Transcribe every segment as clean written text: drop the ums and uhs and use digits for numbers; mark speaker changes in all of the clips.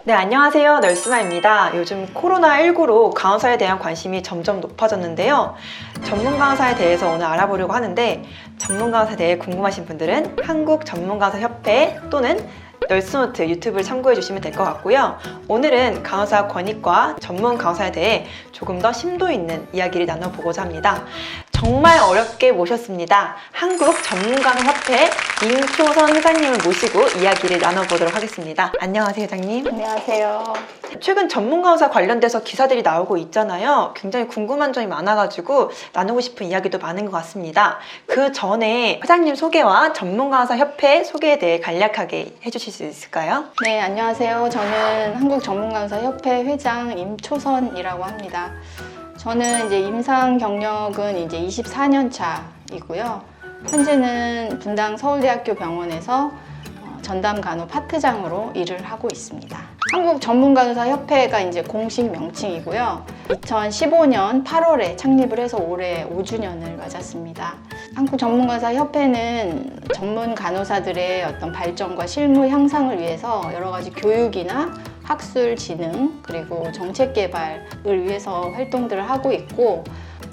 Speaker 1: 네, 안녕하세요. 널스마입니다. 요즘 코로나19로 간호사에 대한 관심이 점점 높아졌는데요. 전문 간호사에 대해서 오늘 알아보려고 하는데, 전문 간호사에 대해 궁금하신 분들은 한국전문간호사협회 또는 널스노트 유튜브를 참고해 주시면 될 것 같고요. 오늘은 간호사 권익과 전문 간호사에 대해 조금 더 심도 있는 이야기를 나눠보고자 합니다. 정말 어렵게 모셨습니다. 한국전문간호협회 임초선 회장님을 모시고 이야기를 나눠보도록 하겠습니다. 안녕하세요, 회장님.
Speaker 2: 안녕하세요.
Speaker 1: 최근 전문간호사 관련돼서 기사들이 나오고 있잖아요. 굉장히 궁금한 점이 많아가지고 나누고 싶은 이야기도 많은 것 같습니다. 그 전에 회장님 소개와 전문간호사협회 소개에 대해 간략하게 해주실 수 있을까요?
Speaker 2: 네, 안녕하세요. 저는 한국전문간호사협회 회장 임초선이라고 합니다. 저는 이제 임상 경력은 이제 24년 차이고요. 현재는 분당 서울대학교 병원에서 전담간호 파트장으로 일을 하고 있습니다. 한국전문간호사협회가 이제 공식 명칭이고요. 2015년 8월에 창립을 해서 올해 5주년을 맞았습니다. 한국전문간호사협회는 전문 간호사들의 어떤 발전과 실무 향상을 위해서 여러 가지 교육이나 학술 진흥 그리고 정책 개발을 위해서 활동들을 하고 있고,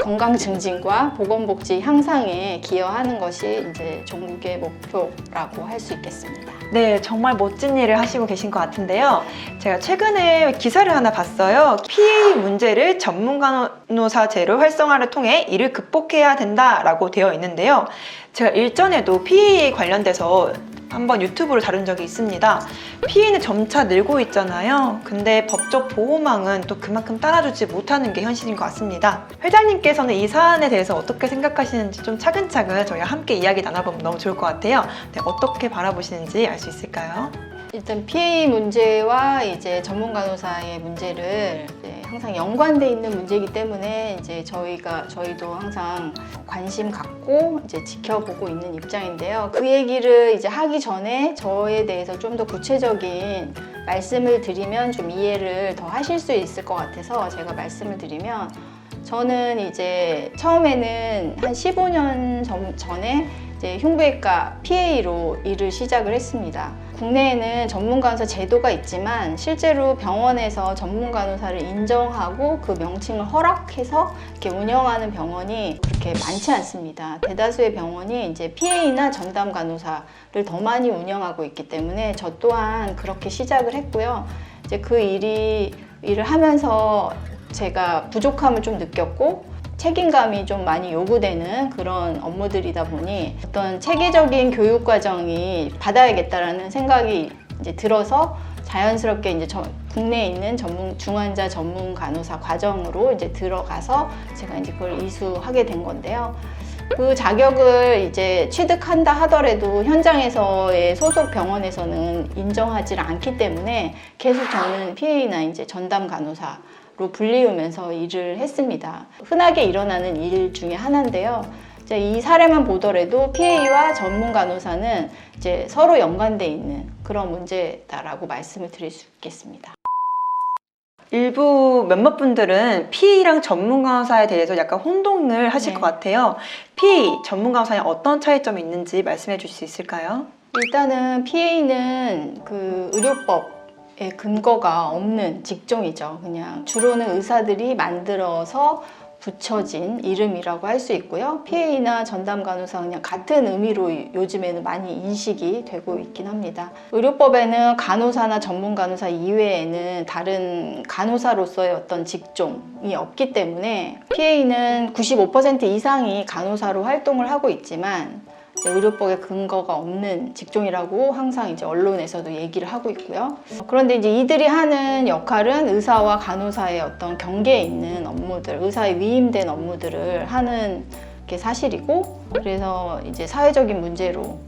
Speaker 2: 건강 증진과 보건복지 향상에 기여하는 것이 이제 전국의 목표라고 할 수 있겠습니다.
Speaker 1: 네, 정말 멋진 일을 하시고 계신 것 같은데요. 제가 최근에 기사를 하나 봤어요. PA 문제를 전문간호사제로 활성화를 통해 이를 극복해야 된다라고 되어 있는데요. 제가 일전에도 PA에 관련돼서 한번 유튜브로 다룬 적이 있습니다. PA는 점차 늘고 있잖아요. 근데 법적 보호망은 또 그만큼 따라주지 못하는 게 현실인 것 같습니다. 회장님께서는 이 사안에 대해서 어떻게 생각하시는지 좀 차근차근 저희가 함께 이야기 나눠보면 너무 좋을 것 같아요. 네, 어떻게 바라보시는지 알 수 있을까요?
Speaker 2: 일단 PA 문제와 이제 전문 간호사의 문제를 항상 연관돼 있는 문제이기 때문에 이제 저희도 항상 관심 갖고 이제 지켜보고 있는 입장인데요. 그 얘기를 이제 하기 전에 저에 대해서 좀 더 구체적인 말씀을 드리면 좀 이해를 더 하실 수 있을 것 같아서 제가 말씀을 드리면, 저는 이제 처음에는 한 15년 전에 이제 흉부외과 PA로 일을 시작을 했습니다. 국내에는 전문간호사 제도가 있지만 실제로 병원에서 전문간호사를 인정하고 그 명칭을 허락해서 이렇게 운영하는 병원이 그렇게 많지 않습니다. 대다수의 병원이 이제 PA나 전담간호사를 더 많이 운영하고 있기 때문에 저 또한 그렇게 시작을 했고요. 이제 그 일을 하면서 제가 부족함을 좀 느꼈고 책임감이 좀 많이 요구되는 그런 업무들이다 보니 어떤 체계적인 교육 과정이 받아야겠다라는 생각이 이제 들어서 자연스럽게 이제 국내에 있는 중환자 전문 간호사 과정으로 이제 들어가서 제가 이제 그걸 이수하게 된 건데요. 그 자격을 이제 취득한다 하더라도 현장에서의 소속 병원에서는 인정하지 않기 때문에 계속 저는 PA나 이제 전담 간호사 로 불리우면서 일을 했습니다. 흔하게 일어나는 일 중에 하나인데요. 이제 이 사례만 보더라도 PA와 전문 간호사는 이제 서로 연관돼 있는 그런 문제다라고 말씀을 드릴 수 있겠습니다.
Speaker 1: 일부 몇몇 분들은 PA랑 전문 간호사에 대해서 약간 혼동을 하실 것 같아요. PA, 전문 간호사에 어떤 차이점이 있는지 말씀해 주실 수 있을까요?
Speaker 2: 일단은 PA는 그 의료법 근거가 없는 직종이죠. 그냥 주로는 의사들이 만들어서 붙여진 이름이라고 할 수 있고요. PA나 전담 간호사 그냥 같은 의미로 요즘에는 많이 인식이 되고 있긴 합니다. 의료법에는 간호사나 전문 간호사 이외에는 다른 간호사로서의 어떤 직종이 없기 때문에 PA는 95% 이상이 간호사로 활동을 하고 있지만 의료법에 근거가 없는 직종이라고 항상 이제 언론에서도 얘기를 하고 있고요. 그런데 이제 이들이 하는 역할은 의사와 간호사의 어떤 경계에 있는 업무들, 의사에 위임된 업무들을 하는 게 사실이고, 그래서 이제 사회적인 문제로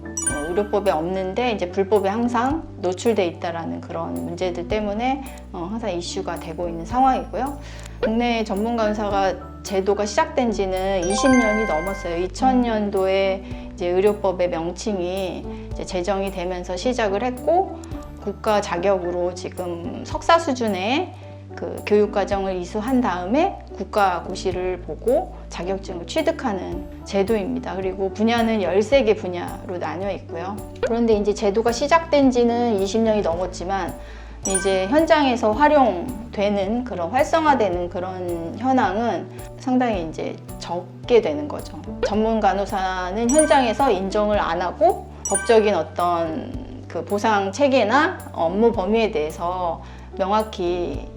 Speaker 2: 의료법에 없는데 이제 불법에 항상 노출돼 있다라는 그런 문제들 때문에 항상 이슈가 되고 있는 상황이고요. 국내 전문 간호사가 제도가 시작된 지는 20년이 넘었어요. 2000년도에 이제 의료법의 명칭이 이제 제정이 되면서 시작을 했고, 국가 자격으로 지금 석사 수준의 그 교육과정을 이수한 다음에 국가고시를 보고 자격증을 취득하는 제도입니다. 그리고 분야는 13개 분야로 나뉘어 있고요. 그런데 이제 제도가 시작된 지는 20년이 넘었지만 이제 현장에서 활용되는 그런 활성화되는 그런 현황은 상당히 이제 적게 되는 거죠. 전문 간호사는 현장에서 인정을 안 하고 법적인 어떤 그 보상 체계나 업무 범위에 대해서 명확히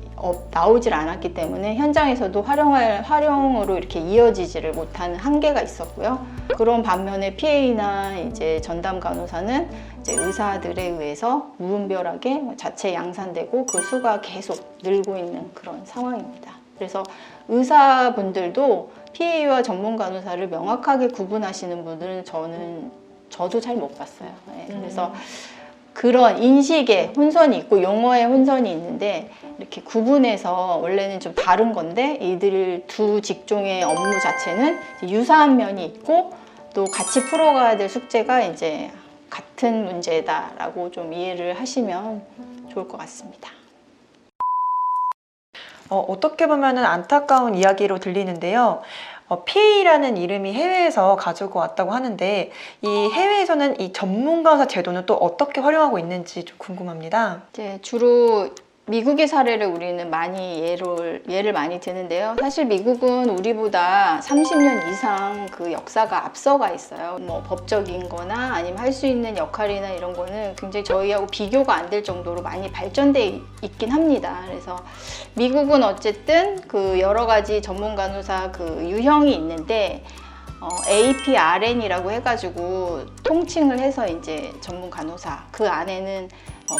Speaker 2: 나오질 않았기 때문에 현장에서도 활용으로 이렇게 이어지지를 못하는 한계가 있었고요. 그런 반면에 PA나 이제 전담 간호사는 이제 의사들에 의해서 무분별하게 자체 양산되고 그 수가 계속 늘고 있는 그런 상황입니다. 그래서 의사분들도 PA와 전문 간호사를 명확하게 구분하시는 분들은 저도 잘 못 봤어요. 네, 그래서 그런 인식에 혼선이 있고 용어에 혼선이 있는데 이렇게 구분해서 원래는 좀 다른 건데 이들 두 직종의 업무 자체는 유사한 면이 있고 또 같이 풀어가야 될 숙제가 이제 같은 문제다라고 좀 이해를 하시면 좋을 것 같습니다.
Speaker 1: 어떻게 보면 안타까운 이야기로 들리는데요. PA라는 이름이 해외에서 가지고 왔다고 하는데 이 해외에서는 이 전문 간호사 제도는 또 어떻게 활용하고 있는지 좀 궁금합니다.
Speaker 2: 이제 주로 미국의 사례를 우리는 많이 예를 많이 드는데요. 사실 미국은 우리보다 30년 이상 그 역사가 앞서가 있어요. 뭐 법적인 거나 아니면 할 수 있는 역할이나 이런 거는 굉장히 저희하고 비교가 안 될 정도로 많이 발전돼 있긴 합니다. 그래서 미국은 어쨌든 그 여러 가지 전문 간호사 그 유형이 있는데 APRN이라고 해가지고 통칭을 해서 이제 전문 간호사 그 안에는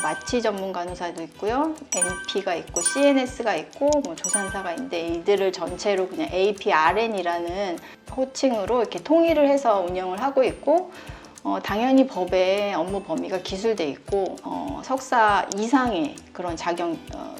Speaker 2: 마취 전문 간호사도 있고요, NP가 있고 CNS가 있고 뭐 조산사가 있는데 이들을 전체로 그냥 APRN이라는 호칭으로 이렇게 통일을 해서 운영을 하고 있고 당연히 법에 업무 범위가 기술돼 있고 석사 이상의 그런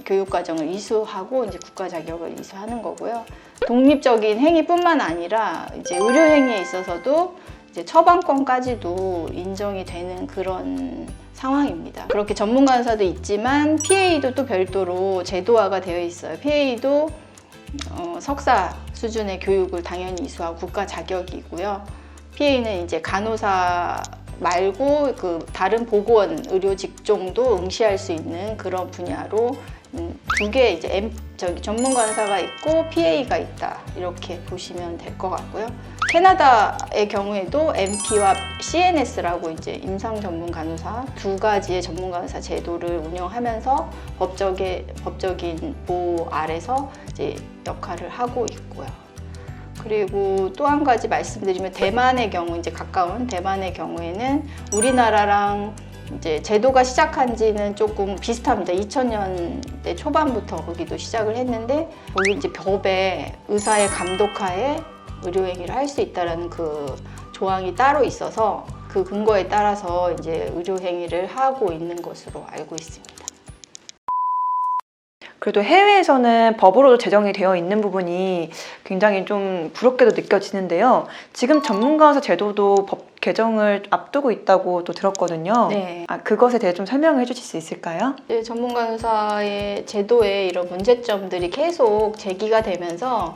Speaker 2: 교육 과정을 이수하고 이제 국가 자격을 이수하는 거고요. 독립적인 행위뿐만 아니라 이제 의료 행위에 있어서도 이제 처방권까지도 인정이 되는 그런 상황입니다. 그렇게 전문 간호사도 있지만 PA도 또 별도로 제도화가 되어 있어요. PA도 석사 수준의 교육을 당연히 이수하고 국가 자격이고요. PA는 이제 간호사 말고 그 다른 보건 의료 직종도 응시할 수 있는 그런 분야로 두 개 이제 전문 간호사가 있고 PA가 있다 이렇게 보시면 될 것 같고요. 캐나다의 경우에도 NP와 CNS라고 이제 임상 전문 간호사 두 가지의 전문 간호사 제도를 운영하면서 법적인 보호 아래서 이제 역할을 하고 있고요. 그리고 또 한 가지 말씀드리면 대만의 경우 이제 가까운 대만의 경우에는 우리나라랑 이제 제도가 시작한 지는 조금 비슷합니다. 2000년대 초반부터 거기도 시작을 했는데 거기 이제 법에 의사의 감독하에 의료행위를 할 수 있다는 그 조항이 따로 있어서 그 근거에 따라서 이제 의료행위를 하고 있는 것으로 알고 있습니다.
Speaker 1: 그래도 해외에서는 법으로도 제정이 되어 있는 부분이 굉장히 좀 부럽게도 느껴지는데요. 지금 전문 간호사 제도도 법 개정을 앞두고 있다고 또 들었거든요.
Speaker 2: 네.
Speaker 1: 그것에 대해 좀 설명을 해주실 수 있을까요?
Speaker 2: 네, 전문 간호사의 제도에 이런 문제점들이 계속 제기가 되면서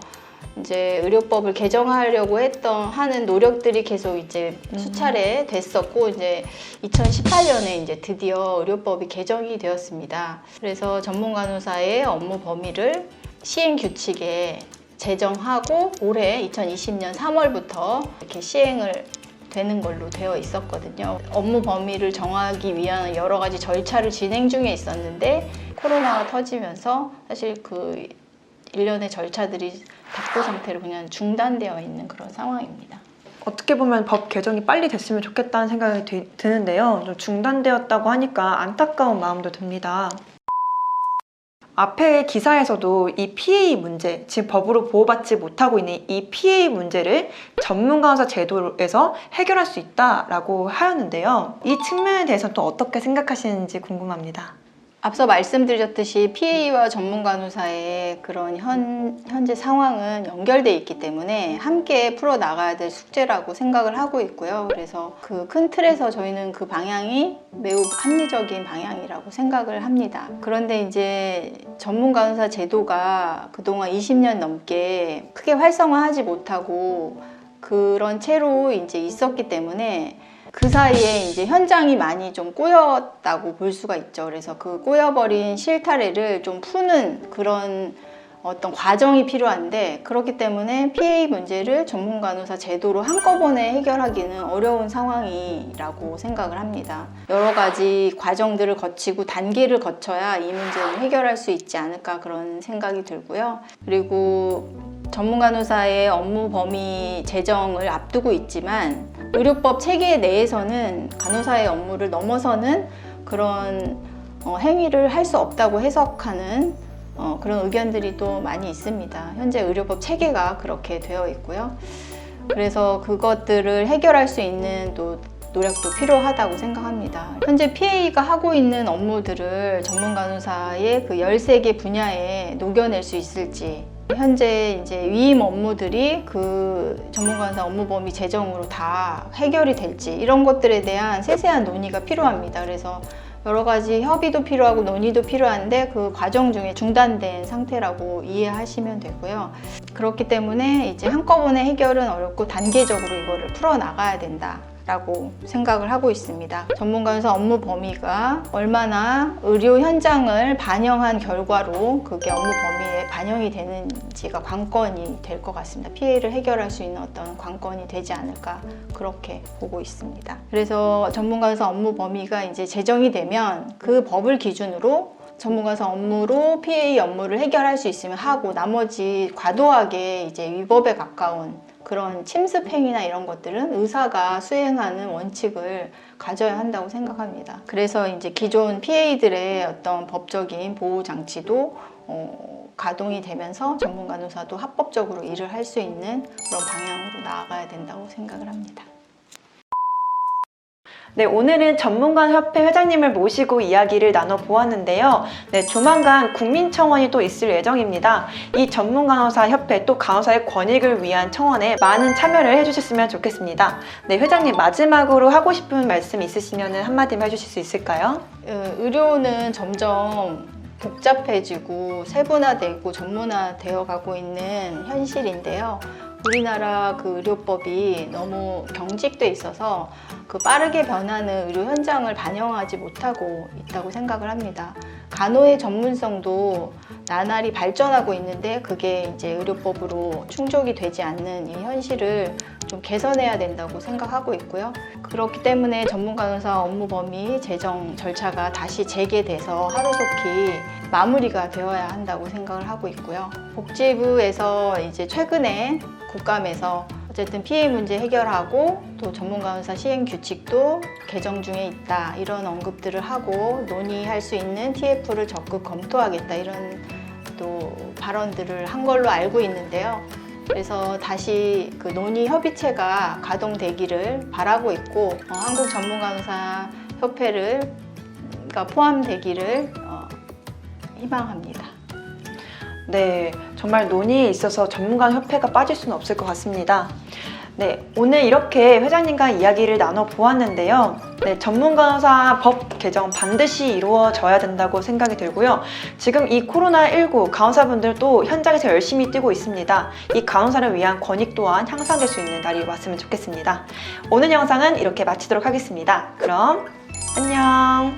Speaker 2: 이제 의료법을 개정하려고 하는 노력들이 계속 이제 수차례 됐었고 이제 2018년에 이제 드디어 의료법이 개정이 되었습니다. 그래서 전문 간호사의 업무 범위를 시행 규칙에 제정하고 올해 2020년 3월부터 이렇게 시행을 되는 걸로 되어 있었거든요. 업무 범위를 정하기 위한 여러 가지 절차를 진행 중에 있었는데 코로나가 터지면서 사실 그 일련의 절차들이 답보 상태로 그냥 중단되어 있는 그런 상황입니다.
Speaker 1: 어떻게 보면 법 개정이 빨리 됐으면 좋겠다는 생각이 드는데요. 좀 중단되었다고 하니까 안타까운 마음도 듭니다. 앞에 기사에서도 이 PA 문제, 지금 법으로 보호받지 못하고 있는 이 PA 문제를 전문 간호사 제도에서 해결할 수 있다라고 하였는데요. 이 측면에 대해서는 또 어떻게 생각하시는지 궁금합니다.
Speaker 2: 앞서 말씀드렸듯이 PA와 전문 간호사의 그런 현재 상황은 연결돼 있기 때문에 함께 풀어나가야 될 숙제라고 생각을 하고 있고요. 그래서 그 큰 틀에서 저희는 그 방향이 매우 합리적인 방향이라고 생각을 합니다. 그런데 이제 전문 간호사 제도가 그동안 20년 넘게 크게 활성화하지 못하고 그런 채로 이제 있었기 때문에 그 사이에 이제 현장이 많이 좀 꼬였다고 볼 수가 있죠. 그래서 그 꼬여버린 실타래를 좀 푸는 그런 어떤 과정이 필요한데, 그렇기 때문에 PA 문제를 전문간호사 제도로 한꺼번에 해결하기는 어려운 상황이라고 생각을 합니다. 여러 가지 과정들을 거치고 단계를 거쳐야 이 문제는 해결할 수 있지 않을까 그런 생각이 들고요. 그리고 전문간호사의 업무 범위 제정을 앞두고 있지만 의료법 체계 내에서는 간호사의 업무를 넘어서는 그런 행위를 할 수 없다고 해석하는 그런 의견들이 또 많이 있습니다. 현재 의료법 체계가 그렇게 되어 있고요. 그래서 그것들을 해결할 수 있는 또 노력도 필요하다고 생각합니다. 현재 PA가 하고 있는 업무들을 전문간호사의 그 13개 분야에 녹여낼 수 있을지, 현재 이제 위임 업무들이 그 전문간호사 업무 범위 제정으로 다 해결이 될지, 이런 것들에 대한 세세한 논의가 필요합니다. 그래서 여러 가지 협의도 필요하고 논의도 필요한데 그 과정 중에 중단된 상태라고 이해하시면 되고요. 그렇기 때문에 이제 한꺼번에 해결은 어렵고 단계적으로 이거를 풀어나가야 된다라고 생각을 하고 있습니다. 전문간호사 업무 범위가 얼마나 의료 현장을 반영한 결과로 그게 업무 범위에 반영이 되는지가 관건이 될 것 같습니다. 피해를 해결할 수 있는 어떤 관건이 되지 않을까 그렇게 보고 있습니다. 그래서 전문간호사 업무 범위가 이제 제정이 되면 그 법을 기준으로 전문가사 업무로 PA 업무를 해결할 수 있으면 하고, 나머지 과도하게 이제 위법에 가까운 그런 침습 행위나 이런 것들은 의사가 수행하는 원칙을 가져야 한다고 생각합니다. 그래서 이제 기존 PA들의 어떤 법적인 보호 장치도 가동이 되면서 전문간호사도 합법적으로 일을 할 수 있는 그런 방향으로 나아가야 된다고 생각을 합니다.
Speaker 1: 네, 오늘은 전문가협회 회장님을 모시고 이야기를 나눠보았는데요. 네, 조만간 국민청원이 또 있을 예정입니다. 이 전문간호사협회 또 간호사의 권익을 위한 청원에 많은 참여를 해주셨으면 좋겠습니다. 네, 회장님 마지막으로 하고 싶은 말씀 있으시면 한마디만 해주실 수 있을까요?
Speaker 2: 의료는 점점 복잡해지고 세분화되고 전문화되어 가고 있는 현실인데요. 우리나라 그 의료법이 너무 경직돼 있어서 그 빠르게 변하는 의료 현장을 반영하지 못하고 있다고 생각을 합니다. 간호의 전문성도 나날이 발전하고 있는데 그게 이제 의료법으로 충족이 되지 않는 이 현실을 좀 개선해야 된다고 생각하고 있고요. 그렇기 때문에 전문간호사 업무 범위 제정 절차가 다시 재개돼서 하루속히 마무리가 되어야 한다고 생각을 하고 있고요. 복지부에서 이제 최근에 국감에서 어쨌든 피해 문제 해결하고 또 전문간호사 시행 규칙도 개정 중에 있다, 이런 언급들을 하고 논의할 수 있는 TF를 적극 검토하겠다, 이런 또 발언들을 한 걸로 알고 있는데요. 그래서 다시 그 논의 협의체가 가동되기를 바라고 있고 한국 전문간호사 협회가 포함되기를 희망합니다.
Speaker 1: 네, 정말 논의에 있어서 전문가협회가 빠질 수는 없을 것 같습니다. 네, 오늘 이렇게 회장님과 이야기를 나눠보았는데요. 네, 전문간호사 법 개정 반드시 이루어져야 된다고 생각이 들고요. 지금 이 코로나19 간호사분들도 현장에서 열심히 뛰고 있습니다. 이 간호사를 위한 권익 또한 향상될 수 있는 날이 왔으면 좋겠습니다. 오늘 영상은 이렇게 마치도록 하겠습니다. 그럼 안녕!